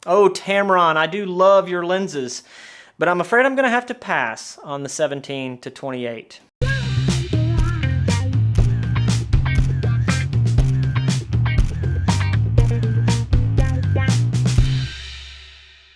Oh, Tamron, I do love your lenses, but I'm afraid I'm going to have to pass on the 17 to 28.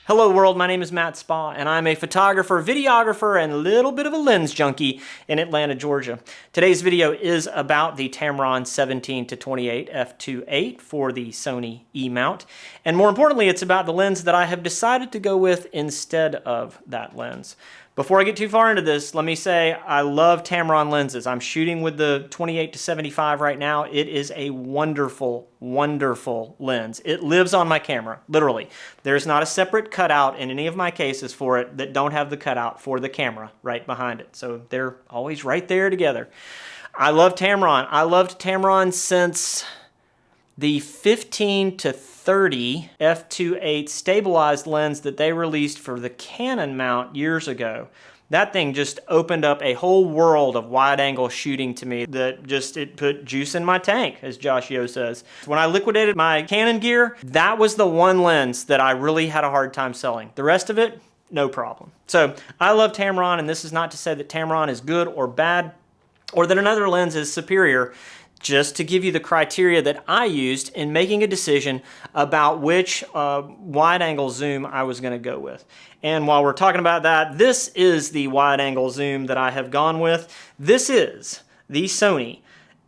Hello world, my name is Matt Spa, and I'm a photographer, videographer, and a little bit of a lens junkie in Atlanta, Georgia. Today's video is about the Tamron 17 to 28 f2.8 for the Sony E-mount, and more importantly, it's about the lens that I have decided to go with instead of that lens. Before I get too far into this, let me say I love Tamron lenses. I'm shooting with the 28 to 75 right now. It is a wonderful, wonderful lens. It lives on my camera, literally. There's not a separate cutout in any of my cases for it that don't have the cutout for the camera right behind it. So they're always right there together. I love Tamron. I loved Tamron since the 15 to 30 f2.8 stabilized lens that they released for the Canon mount years ago. That thing just opened up a whole world of wide-angle shooting to me that just, it put juice in my tank, as Josh Yo says. When I liquidated my Canon gear, that was the one lens that I really had a hard time selling. The rest of it, no problem. So I love Tamron, and this is not to say that Tamron is good or bad, or that another lens is superior, just to give you the criteria that I used in making a decision about which wide-angle zoom I was going to go with. And while we're talking about that, this is the wide-angle zoom that I have gone with. This is the Sony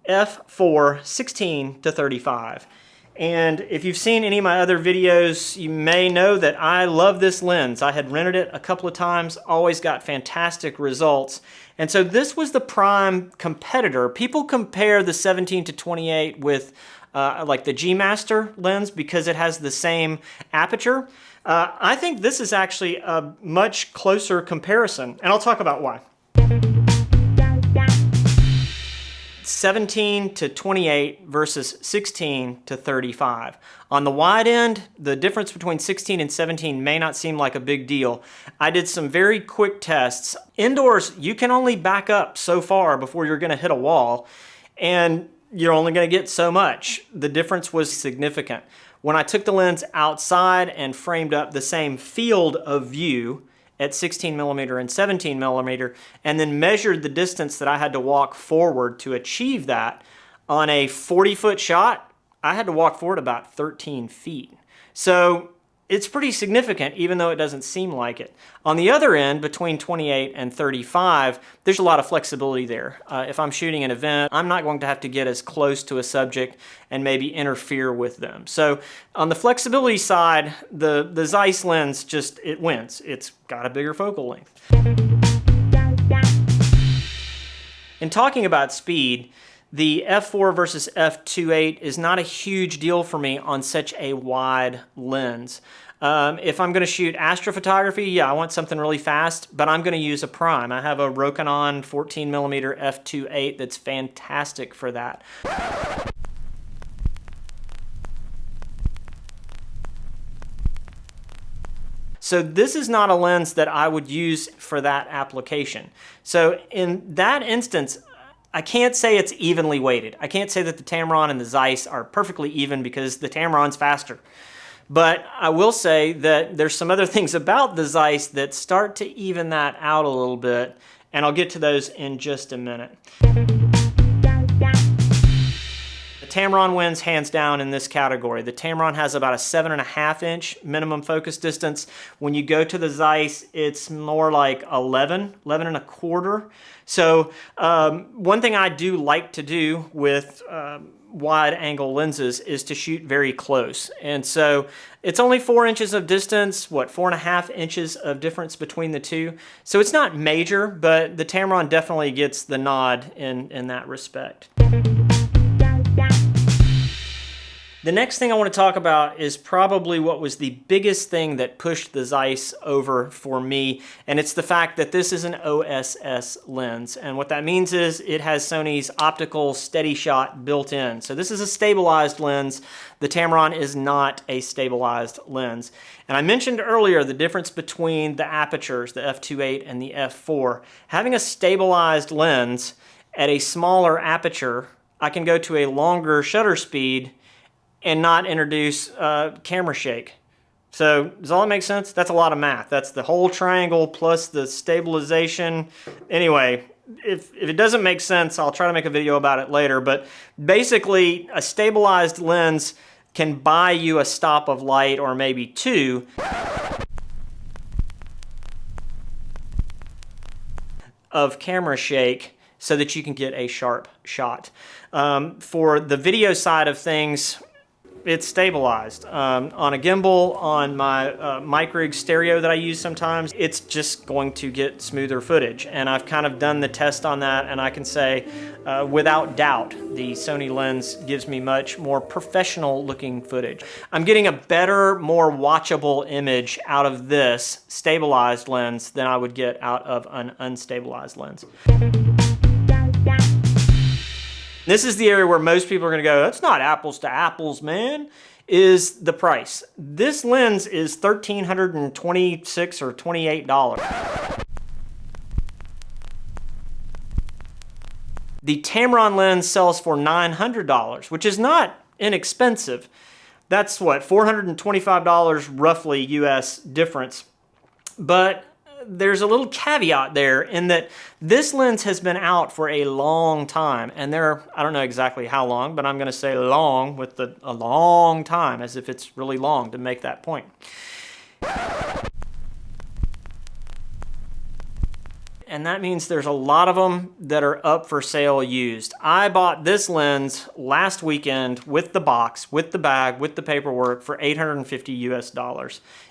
f4 16 to 35. And if you've seen any of my other videos, you may know that I love this lens. I had rented it a couple of times, always got fantastic results. And so this was the prime competitor. People compare the 17 to 28 with like the G Master lens because it has the same aperture. I think this is actually a much closer comparison, and I'll talk about why. 17 to 28 versus 16 to 35. On the wide end, the difference between 16 and 17 may not seem like a big deal. I did some very quick tests. Indoors, you can only back up so far before you're going to hit a wall, and you're only going to get so much. The difference was significant. When I took the lens outside and framed up the same field of view at 16 millimeter and 17 millimeter, and then measured the distance that I had to walk forward to achieve that, on a 40-foot shot, I had to walk forward about 13 feet. So it's pretty significant, even though it doesn't seem like it. On the other end, between 28 and 35, there's a lot of flexibility there. If I'm shooting an event, I'm not going to have to get as close to a subject and maybe interfere with them. So on the flexibility side, the Zeiss lens just, it wins. It's got a bigger focal length. In talking about speed, the f4 versus f2.8 is not a huge deal for me on such a wide lens. If I'm going to shoot astrophotography, yeah, I want something really fast, but I'm going to use a prime. I have a Rokinon 14mm f2.8 that's fantastic for that. So this is not a lens that I would use for that application. So in that instance, I can't say it's evenly weighted. I can't say that the Tamron and the Zeiss are perfectly even because the Tamron's faster. But I will say that there's some other things about the Zeiss that start to even that out a little bit, and I'll get to those in just a minute. The Tamron wins hands down in this category. The Tamron has about a 7.5-inch minimum focus distance. When you go to the Zeiss, it's more like 11 and a quarter. So one thing I do like to do with wide angle lenses is to shoot very close. And so it's only 4 inches of distance, 4.5 inches of difference between the two. So it's not major, but the Tamron definitely gets the nod in that respect. The next thing I want to talk about is probably what was the biggest thing that pushed the Zeiss over for me, and it's the fact that this is an OSS lens. And what that means is it has Sony's optical steady shot built in. So this is a stabilized lens. The Tamron is not a stabilized lens. And I mentioned earlier the difference between the apertures, the f2.8 and the f4. Having a stabilized lens at a smaller aperture, I can go to a longer shutter speed and not introduce camera shake. So does all that make sense? That's a lot of math. That's the whole triangle plus the stabilization. Anyway, if it doesn't make sense, I'll try to make a video about it later. But basically, a stabilized lens can buy you a stop of light or maybe two of camera shake so that you can get a sharp shot. For the video side of things, it's stabilized. On a gimbal, on my mic rig stereo that I use sometimes, it's just going to get smoother footage. And I've kind of done the test on that, and I can say without doubt, the Sony lens gives me much more professional looking footage. I'm getting a better, more watchable image out of this stabilized lens than I would get out of an unstabilized lens. This is the area where most people are going to go, that's not apples to apples, man, is the price. This lens is $1,326 or $28. The Tamron lens sells for $900, which is not inexpensive. That's what, $425 roughly US difference. But there's a little caveat there in that this lens has been out for a long time, and I don't know exactly how long, but I'm going to say long with a long time, as if it's really long to make that point. And that means there's a lot of them that are up for sale used. I bought this lens last weekend with the box, with the bag, with the paperwork for $850 US.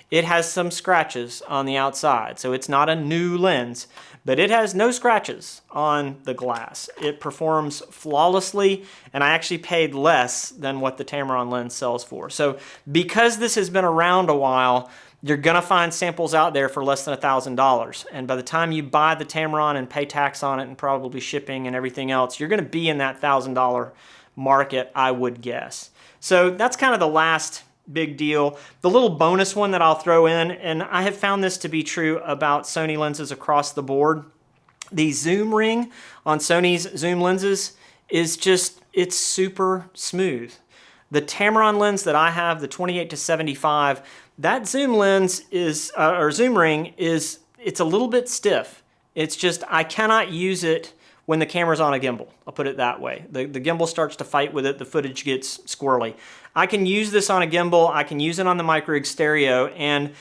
It has some scratches on the outside, so it's not a new lens, but it has no scratches on the glass. It performs flawlessly, and I actually paid less than what the Tamron lens sells for. So because this has been around a while, you're gonna find samples out there for less than $1,000. And by the time you buy the Tamron and pay tax on it and probably shipping and everything else, you're gonna be in that $1,000 market, I would guess. So that's kind of the last big deal. The little bonus one that I'll throw in, and I have found this to be true about Sony lenses across the board, the zoom ring on Sony's zoom lenses is just, it's super smooth. The Tamron lens that I have, the 28-75, that zoom lens is, or zoom ring is, it's a little bit stiff. It's just, I cannot use it when the camera's on a gimbal. I'll put it that way. The gimbal starts to fight with it, the footage gets squirrely. I can use this on a gimbal, I can use it on the mic rig stereo and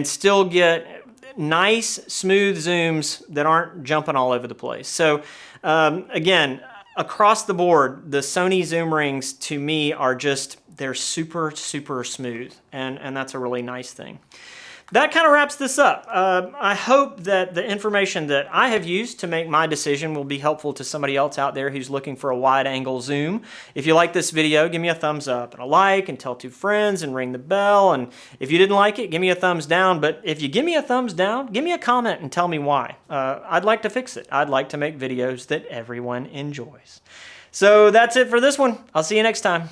still get nice, smooth zooms that aren't jumping all over the place. So again, across the board, the Sony zoom rings to me are just, they're super, super smooth, and that's a really nice thing. That kind of wraps this up. I hope that the information that I have used to make my decision will be helpful to somebody else out there who's looking for a wide-angle zoom. If you like this video, give me a thumbs up and a like, and tell 2 friends, and ring the bell. And if you didn't like it, give me a thumbs down. But if you give me a thumbs down, give me a comment and tell me why. I'd like to fix it. I'd like to make videos that everyone enjoys. So that's it for this one. I'll see you next time.